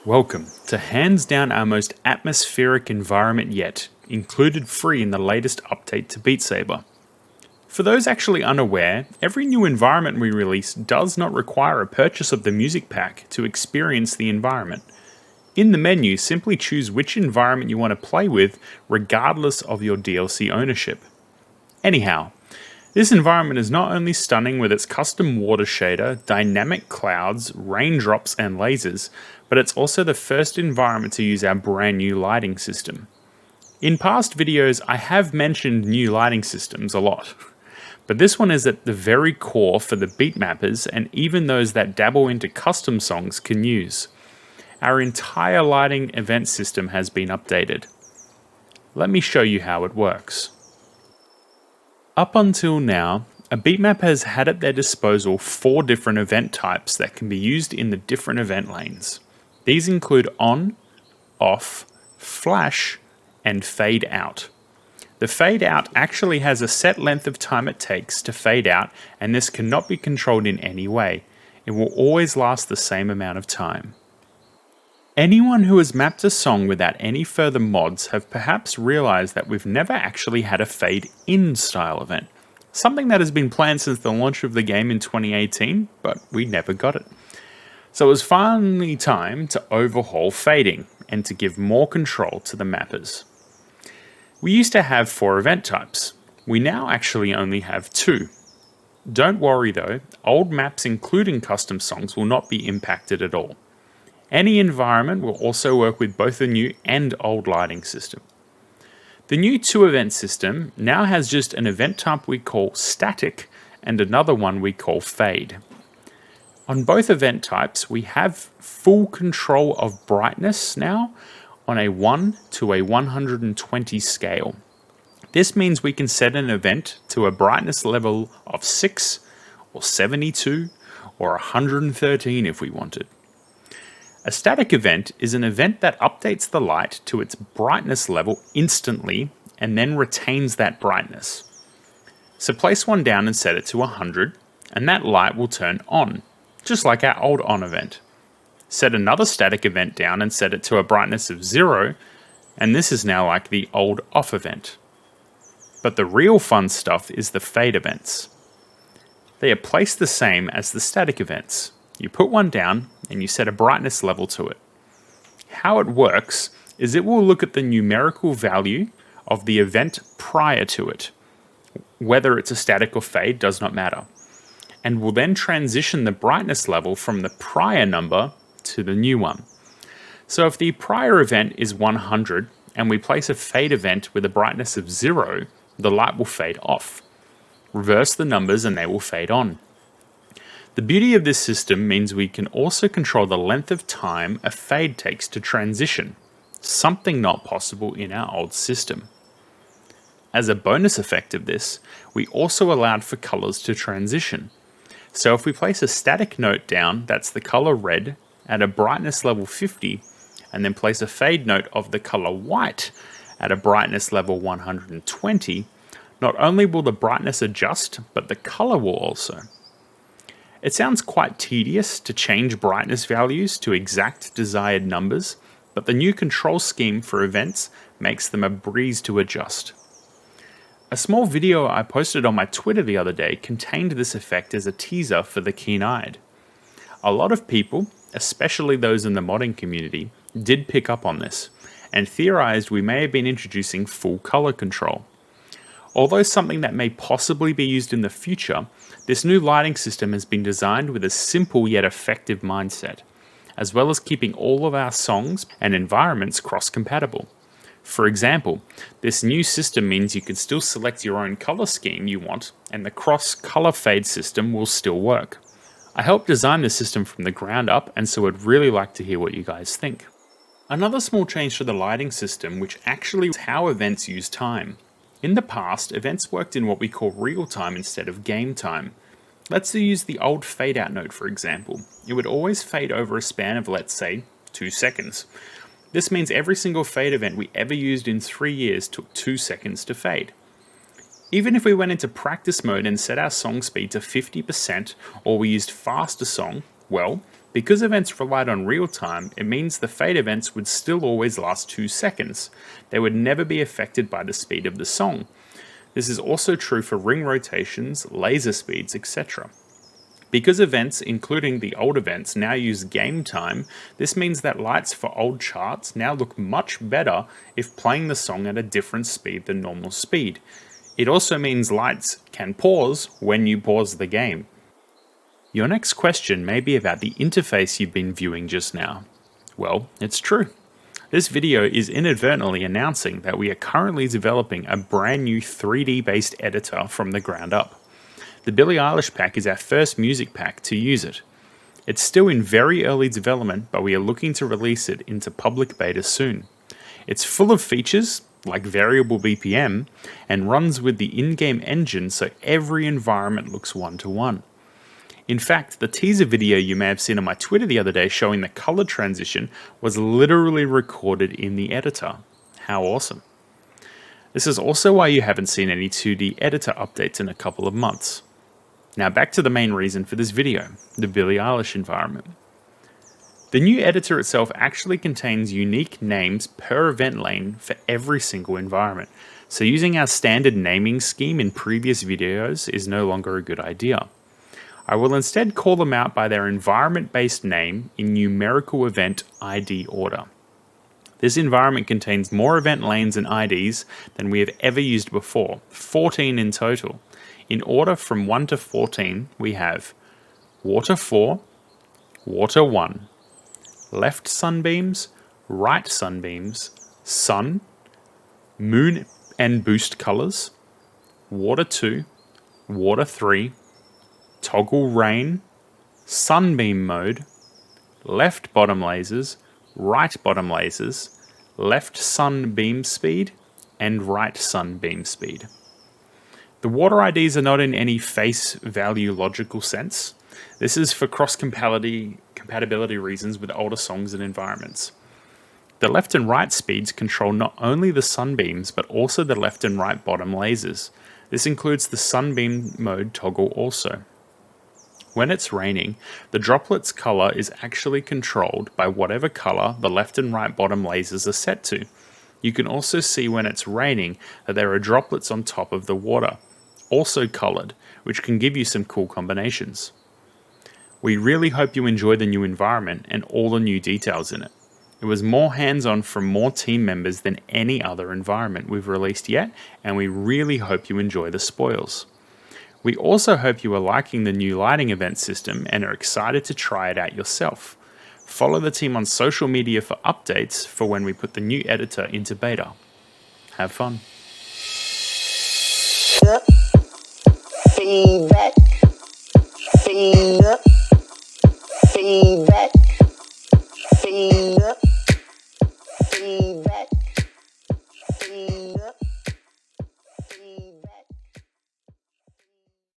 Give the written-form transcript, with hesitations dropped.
Welcome to hands down our most atmospheric environment yet, included free in the latest update to BeatSaber. For those actually unaware, every new environment we release does not require a purchase of the music pack to experience the environment. In the menu, simply choose which environment you want to play with, regardless of your DLC ownership. Anyhow, this environment is not only stunning with its custom water shader, dynamic clouds, raindrops and lasers, but it's also the first environment to use our brand new lighting system. In past videos, I have mentioned new lighting systems a lot, but this one is at the very core for the beat mappers and even those that dabble into custom songs can use. Our entire lighting event system has been updated. Let me show you how it works. Up until now, a beatmap has had at their disposal 4 different event types that can be used in the different event lanes. These include on, off, flash, and fade out. The fade out actually has a set length of time it takes to fade out, and this cannot be controlled in any way. It will always last the same amount of time. Anyone who has mapped a song without any further mods have perhaps realized that we've never actually had a fade-in style event. Something that has been planned since the launch of the game in 2018, but we never got it. So it was finally time to overhaul fading, and to give more control to the mappers. We used to have 4 event types. We now actually only have 2. Don't worry though, old maps including custom songs will not be impacted at all. Any environment will also work with both the new and old lighting system. The new 2-event system now has just an event type we call static and another one we call fade. On both event types, we have full control of brightness now on a 1 to a 120 scale. This means we can set an event to a brightness level of 6 or 72 or 113 if we wanted. A static event is an event that updates the light to its brightness level instantly and then retains that brightness. So place one down and set it to 100 and that light will turn on, just like our old on event. Set another static event down and set it to a brightness of 0 and this is now like the old off event. But the real fun stuff is the fade events. They are placed the same as the static events. You put one down and you set a brightness level to it. How it works is it will look at the numerical value of the event prior to it. Whether it's a static or fade does not matter. And will then transition the brightness level from the prior number to the new one. So if the prior event is 100 and we place a fade event with a brightness of 0, the light will fade off. Reverse the numbers and they will fade on. The beauty of this system means we can also control the length of time a fade takes to transition, something not possible in our old system. As a bonus effect of this, we also allowed for colors to transition. So if we place a static note down that's the color red at a brightness level 50, and then place a fade note of the color white at a brightness level 120, not only will the brightness adjust, but the color will also. It sounds quite tedious to change brightness values to exact desired numbers, but the new control scheme for events makes them a breeze to adjust. A small video I posted on my Twitter the other day contained this effect as a teaser for the keen-eyed. A lot of people, especially those in the modding community, did pick up on this, and theorized we may have been introducing full color control. Although something that may possibly be used in the future, this new lighting system has been designed with a simple yet effective mindset, as well as keeping all of our songs and environments cross-compatible. For example, this new system means you can still select your own color scheme you want, and the cross-color fade system will still work. I helped design this system from the ground up, and so I'd really like to hear what you guys think. Another small change to the lighting system, which actually is how events use time. In the past, events worked in what we call real time instead of game time. Let's use the old fade out note for example. It would always fade over a span of, let's say, 2 seconds. This means every single fade event we ever used in 3 years took 2 seconds to fade. Even if we went into practice mode and set our song speed to 50%, or we used faster song, well, because events relied on real time, it means the fade events would still always last 2 seconds. They would never be affected by the speed of the song. This is also true for ring rotations, laser speeds, etc. Because events, including the old events, now use game time, this means that lights for old charts now look much better if playing the song at a different speed than normal speed. It also means lights can pause when you pause the game. Your next question may be about the interface you've been viewing just now. Well, it's true. This video is inadvertently announcing that we are currently developing a brand new 3D based editor from the ground up. The Billie Eilish pack is our first music pack to use it. It's still in very early development, but we are looking to release it into public beta soon. It's full of features, like variable BPM, and runs with the in-game engine so every environment looks one-to-one. In fact, the teaser video you may have seen on my Twitter the other day showing the color transition was literally recorded in the editor. How awesome. This is also why you haven't seen any 2D editor updates in a couple of months. Now back to the main reason for this video, the Billie Eilish environment. The new editor itself actually contains unique names per event lane for every single environment, so using our standard naming scheme in previous videos is no longer a good idea. I will instead call them out by their environment-based name in numerical event ID order. This environment contains more event lanes and IDs than we have ever used before, 14 in total. In order from 1 to 14, we have Water 4, Water 1, Left Sunbeams, Right Sunbeams, Sun, Moon and Boost Colors, Water 2, Water 3, Toggle Rain, Sunbeam Mode, Left Bottom Lasers, Right Bottom Lasers, Left Sun Beam Speed, and Right Sun Beam Speed. The water IDs are not in any face value logical sense. This is for compatibility reasons with older songs and environments. The left and right speeds control not only the sunbeams, but also the left and right bottom lasers. This includes the sunbeam mode toggle also. When it's raining, the droplet's color is actually controlled by whatever color the left and right bottom lasers are set to. You can also see when it's raining that there are droplets on top of the water, also colored, which can give you some cool combinations. We really hope you enjoy the new environment and all the new details in it. It was more hands-on from more team members than any other environment we've released yet, and we really hope you enjoy the spoils. We also hope you are liking the new lighting event system and are excited to try it out yourself. Follow the team on social media for updates for when we put the new editor into beta. Have fun. Feedback, feedback, feedback, feedback.